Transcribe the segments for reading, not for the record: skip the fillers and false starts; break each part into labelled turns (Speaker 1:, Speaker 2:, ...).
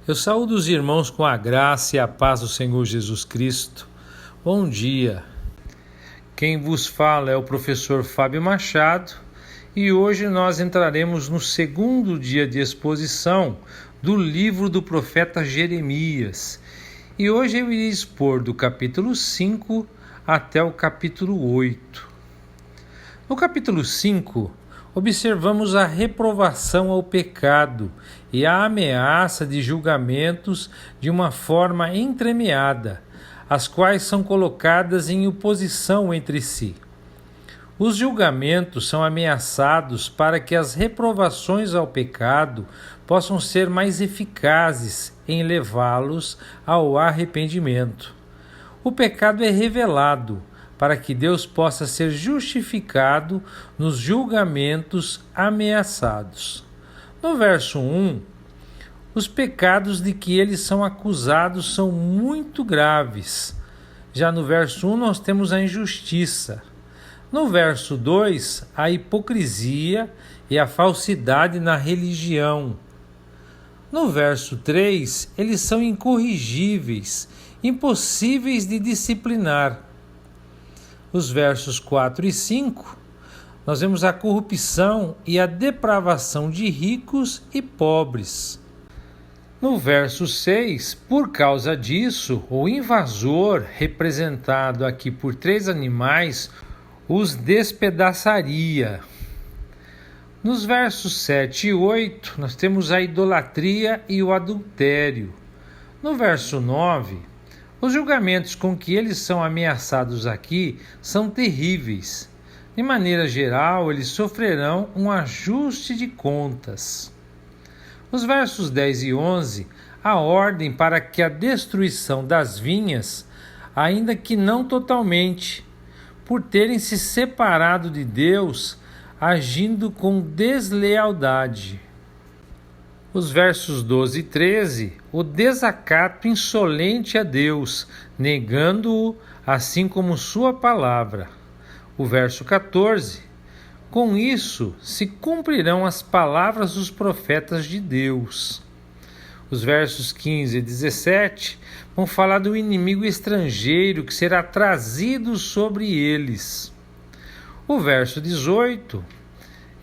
Speaker 1: Eu saúdo os irmãos com a graça e a paz do Senhor Jesus Cristo. Bom dia. Quem vos fala é o professor Fábio Machado e hoje nós entraremos no segundo dia de exposição do livro do profeta Jeremias. E hoje eu irei expor do capítulo 5 até o capítulo 8. No capítulo 5, observamos a reprovação ao pecado e a ameaça de julgamentos de uma forma entremeada, as quais são colocadas em oposição entre si. Os julgamentos são ameaçados para que as reprovações ao pecado possam ser mais eficazes em levá-los ao arrependimento. O pecado é revelado para que Deus possa ser justificado nos julgamentos ameaçados. No verso 1, os pecados de que eles são acusados são muito graves. Já no verso 1 nós temos a injustiça. No verso 2, a hipocrisia e a falsidade na religião. No verso 3, eles são incorrigíveis, impossíveis de disciplinar. Os versos 4 e 5, nós vemos a corrupção e a depravação de ricos e pobres. No verso 6, por causa disso, o invasor, representado aqui por 3 animais, os despedaçaria. Nos versos 7 e 8, nós temos a idolatria e o adultério. No verso 9, os julgamentos com que eles são ameaçados aqui são terríveis. De maneira geral, eles sofrerão um ajuste de contas. Os versos 10 e 11, a ordem para que a destruição das vinhas, ainda que não totalmente, por terem se separado de Deus, agindo com deslealdade. Os versos 12 e 13, o desacato insolente a Deus, negando-o, assim como sua palavra. O verso 14, com isso se cumprirão as palavras dos profetas de Deus. Os versos 15 e 17 vão falar do inimigo estrangeiro que será trazido sobre eles. O verso 18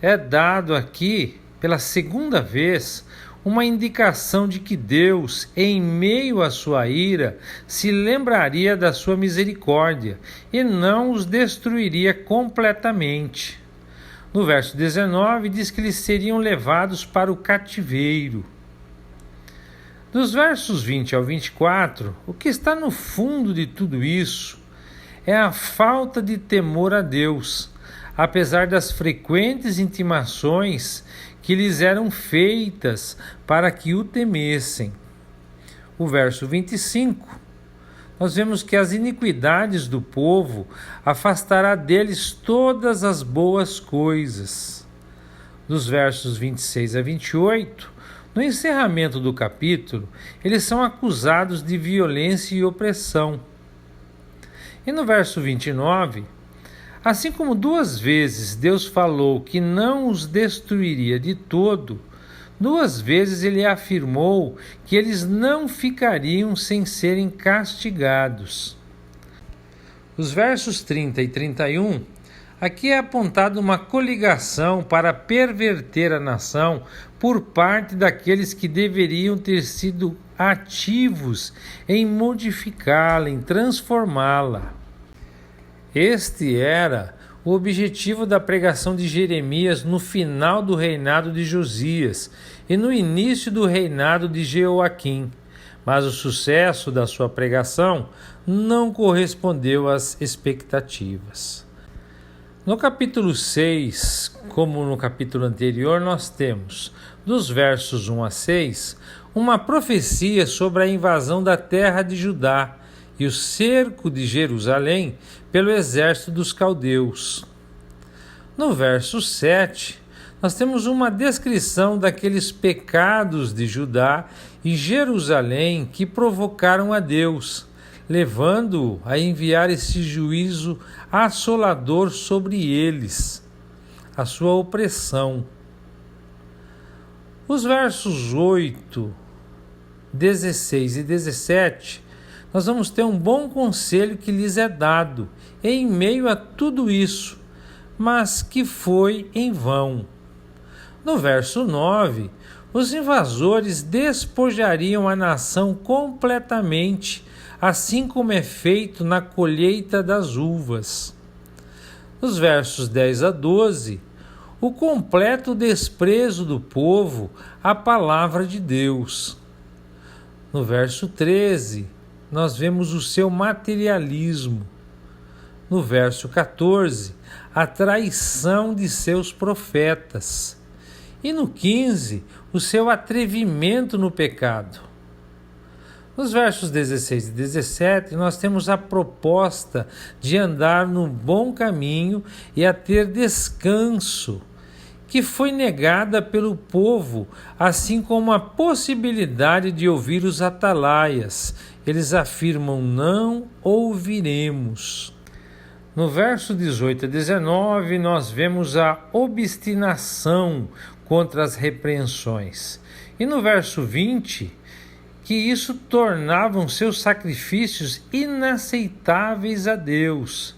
Speaker 1: é dado aqui, pela segunda vez, uma indicação de que Deus, em meio à sua ira, se lembraria da sua misericórdia e não os destruiria completamente. No verso 19 diz que eles seriam levados para o cativeiro. Dos versos 20 ao 24, o que está no fundo de tudo isso é a falta de temor a Deus, apesar das frequentes intimações que lhes eram feitas para que o temessem. O verso 25, nós vemos que as iniquidades do povo afastará deles todas as boas coisas. Dos versos 26 a 28, no encerramento do capítulo, eles são acusados de violência e opressão. E no verso 29, assim como 2 vezes Deus falou que não os destruiria de todo, 2 vezes ele afirmou que eles não ficariam sem serem castigados. Os versos 30 e 31, aqui é apontada uma coligação para perverter a nação por parte daqueles que deveriam ter sido ativos em modificá-la, em transformá-la. Este era o objetivo da pregação de Jeremias no final do reinado de Josias e no início do reinado de Jeoaquim, mas o sucesso da sua pregação não correspondeu às expectativas. No capítulo 6, como no capítulo anterior, nós temos, dos versos 1 a 6, uma profecia sobre a invasão da terra de Judá e o cerco de Jerusalém pelo exército dos caldeus. No verso 7, nós temos uma descrição daqueles pecados de Judá e Jerusalém que provocaram a Deus, levando-o a enviar esse juízo assolador sobre eles, a sua opressão. Os versos 8 16 e 17, nós vamos ter um bom conselho que lhes é dado em meio a tudo isso, mas que foi em vão. No verso 9, os invasores despojariam a nação completamente, assim como é feito na colheita das uvas. Nos versos 10 a 12, o completo desprezo do povo à palavra de Deus. No verso 13, nós vemos o seu materialismo. No verso 14, a traição de seus profetas. E no 15, o seu atrevimento no pecado. Nos versos 16 e 17, nós temos a proposta de andar no bom caminho e a ter descanso, que foi negada pelo povo, assim como a possibilidade de ouvir os atalaias. Eles afirmam: não ouviremos. No verso 18 a 19, nós vemos a obstinação contra as repreensões. E no verso 20, que isso tornavam seus sacrifícios inaceitáveis a Deus.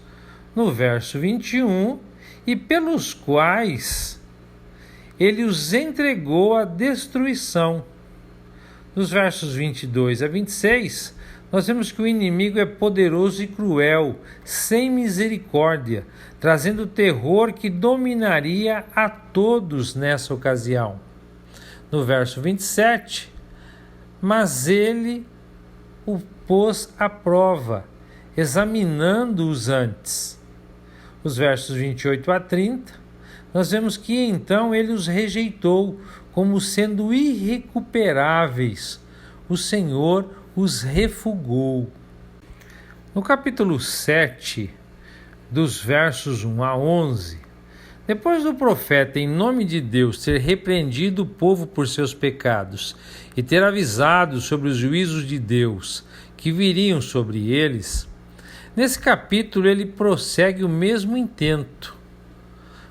Speaker 1: No verso 21, e pelos quais ele os entregou à destruição. Nos versos 22 a 26, nós vemos que o inimigo é poderoso e cruel, sem misericórdia, trazendo terror que dominaria a todos nessa ocasião. No verso 27, mas ele o pôs à prova, examinando-os antes. Os versos 28 a 30, nós vemos que então ele os rejeitou como sendo irrecuperáveis. O Senhor os refugou. No capítulo 7, dos versos 1 a 11, depois do profeta, em nome de Deus, ter repreendido o povo por seus pecados e ter avisado sobre os juízos de Deus que viriam sobre eles, nesse capítulo ele prossegue o mesmo intento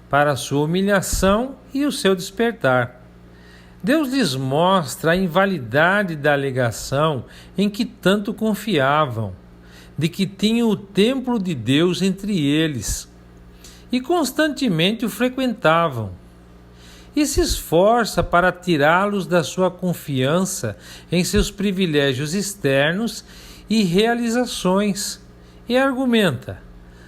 Speaker 1: para a sua humilhação e o seu despertar. Deus lhes mostra a invalidade da alegação em que tanto confiavam, de que tinham o templo de Deus entre eles, e constantemente o frequentavam, e se esforça para tirá-los da sua confiança em seus privilégios externos e realizações, e argumenta: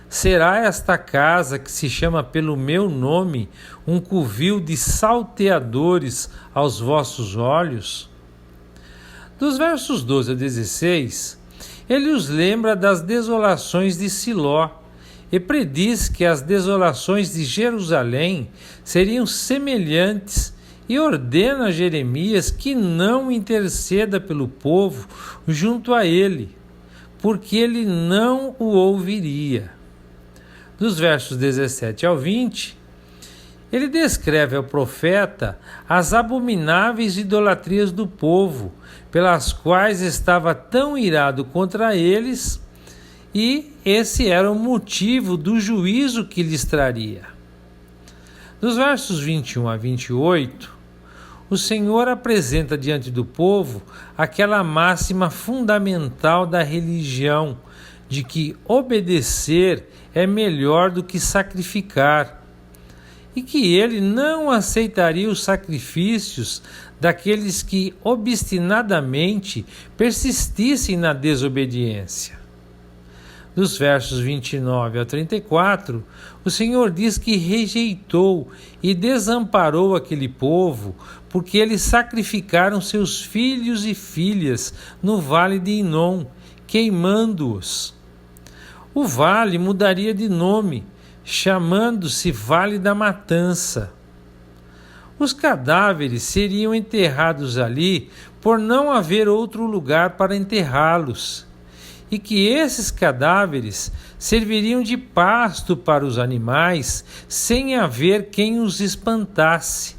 Speaker 1: será esta casa que se chama pelo meu nome um covil de salteadores aos vossos olhos? Dos versos 12 a 16, ele os lembra das desolações de Siló e prediz que as desolações de Jerusalém seriam semelhantes e ordena a Jeremias que não interceda pelo povo junto a ele, porque ele não o ouviria. Dos versos 17 ao 20, ele descreve ao profeta as abomináveis idolatrias do povo, pelas quais estava tão irado contra eles, e esse era o motivo do juízo que lhes traria. Dos versos 21 a 28, o Senhor apresenta diante do povo aquela máxima fundamental da religião, de que obedecer é melhor do que sacrificar, e que ele não aceitaria os sacrifícios daqueles que obstinadamente persistissem na desobediência. Dos versos 29 a 34, o Senhor diz que rejeitou e desamparou aquele povo, porque eles sacrificaram seus filhos e filhas no vale de Inom, queimando-os. O vale mudaria de nome, chamando-se Vale da Matança. Os cadáveres seriam enterrados ali por não haver outro lugar para enterrá-los, e que esses cadáveres serviriam de pasto para os animais sem haver quem os espantasse.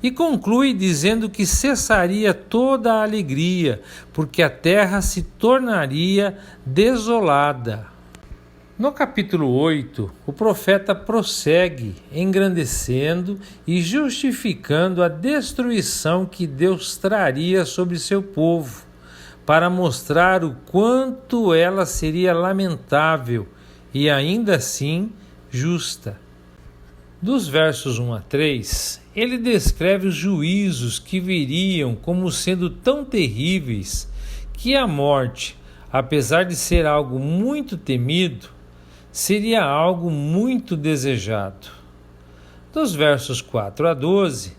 Speaker 1: E conclui dizendo que cessaria toda a alegria, porque a terra se tornaria desolada. No capítulo 8, o profeta prossegue engrandecendo e justificando a destruição que Deus traria sobre seu povo, para mostrar o quanto ela seria lamentável e ainda assim justa. Dos versos 1 a 3, ele descreve os juízos que viriam como sendo tão terríveis que a morte, apesar de ser algo muito temido, seria algo muito desejado. Dos versos 4 a 12,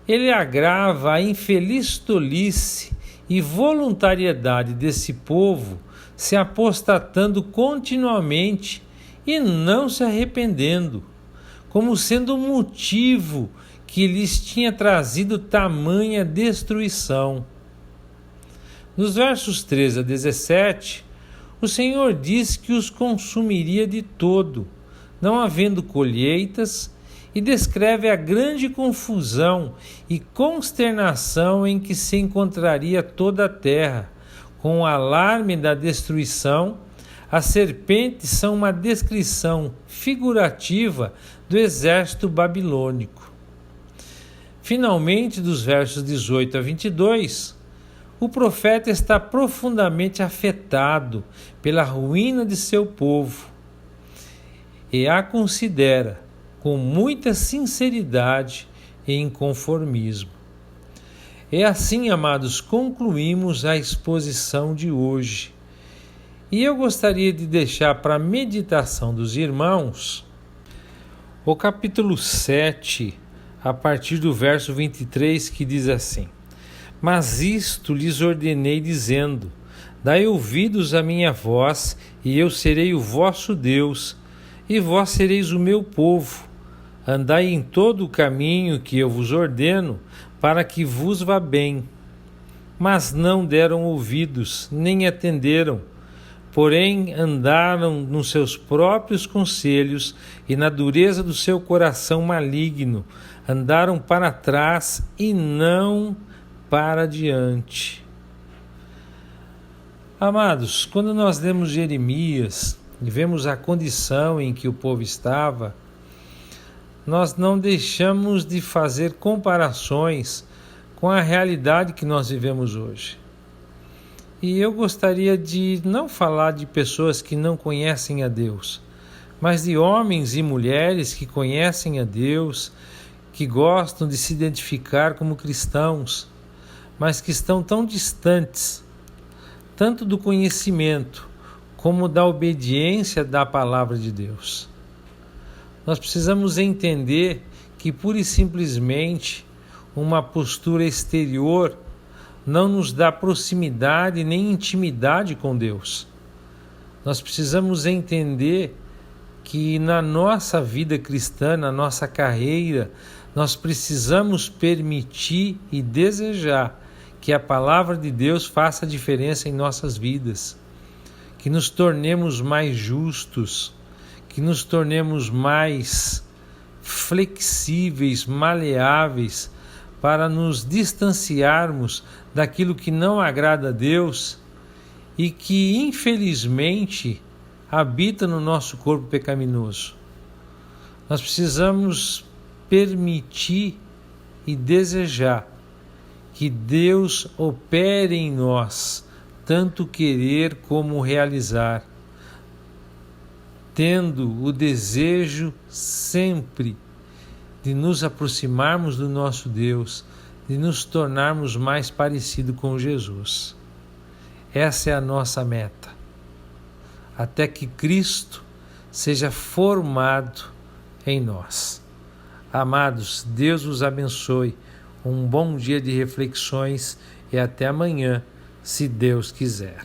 Speaker 1: ele agrava a infeliz tolice e voluntariedade desse povo se apostatando continuamente e não se arrependendo, como sendo um motivo que lhes tinha trazido tamanha destruição. Nos versos 13 a 17, o Senhor diz que os consumiria de todo, não havendo colheitas, e descreve a grande confusão e consternação em que se encontraria toda a terra. Com o alarme da destruição, as serpentes são uma descrição figurativa do exército babilônico. Finalmente, dos versos 18 a 22, o profeta está profundamente afetado pela ruína de seu povo e a considera com muita sinceridade e inconformismo. E assim, amados, concluímos a exposição de hoje. E eu gostaria de deixar para a meditação dos irmãos o capítulo 7, a partir do verso 23, que diz assim: Mas isto lhes ordenei, dizendo: Dai ouvidos à minha voz, e eu serei o vosso Deus, e vós sereis o meu povo. Andai em todo o caminho que eu vos ordeno, para que vos vá bem. Mas não deram ouvidos, nem atenderam, porém andaram nos seus próprios conselhos e na dureza do seu coração maligno, andaram para trás e não para diante. Amados, quando nós lemos Jeremias e vemos a condição em que o povo estava, nós não deixamos de fazer comparações com a realidade que nós vivemos hoje. E eu gostaria de não falar de pessoas que não conhecem a Deus, mas de homens e mulheres que conhecem a Deus, que gostam de se identificar como cristãos, mas que estão tão distantes, tanto do conhecimento como da obediência da palavra de Deus. Nós precisamos entender que pura e simplesmente uma postura exterior não nos dá proximidade nem intimidade com Deus. Nós precisamos entender que na nossa vida cristã, na nossa carreira, nós precisamos permitir e desejar que a palavra de Deus faça diferença em nossas vidas, que nos tornemos mais justos, que nos tornemos mais flexíveis, maleáveis, para nos distanciarmos daquilo que não agrada a Deus e que, infelizmente, habita no nosso corpo pecaminoso. Nós precisamos permitir e desejar que Deus opere em nós, tanto querer como realizar, tendo o desejo sempre de nos aproximarmos do nosso Deus, de nos tornarmos mais parecidos com Jesus. Essa é a nossa meta, até que Cristo seja formado em nós. Amados, Deus os abençoe, um bom dia de reflexões e até amanhã, se Deus quiser.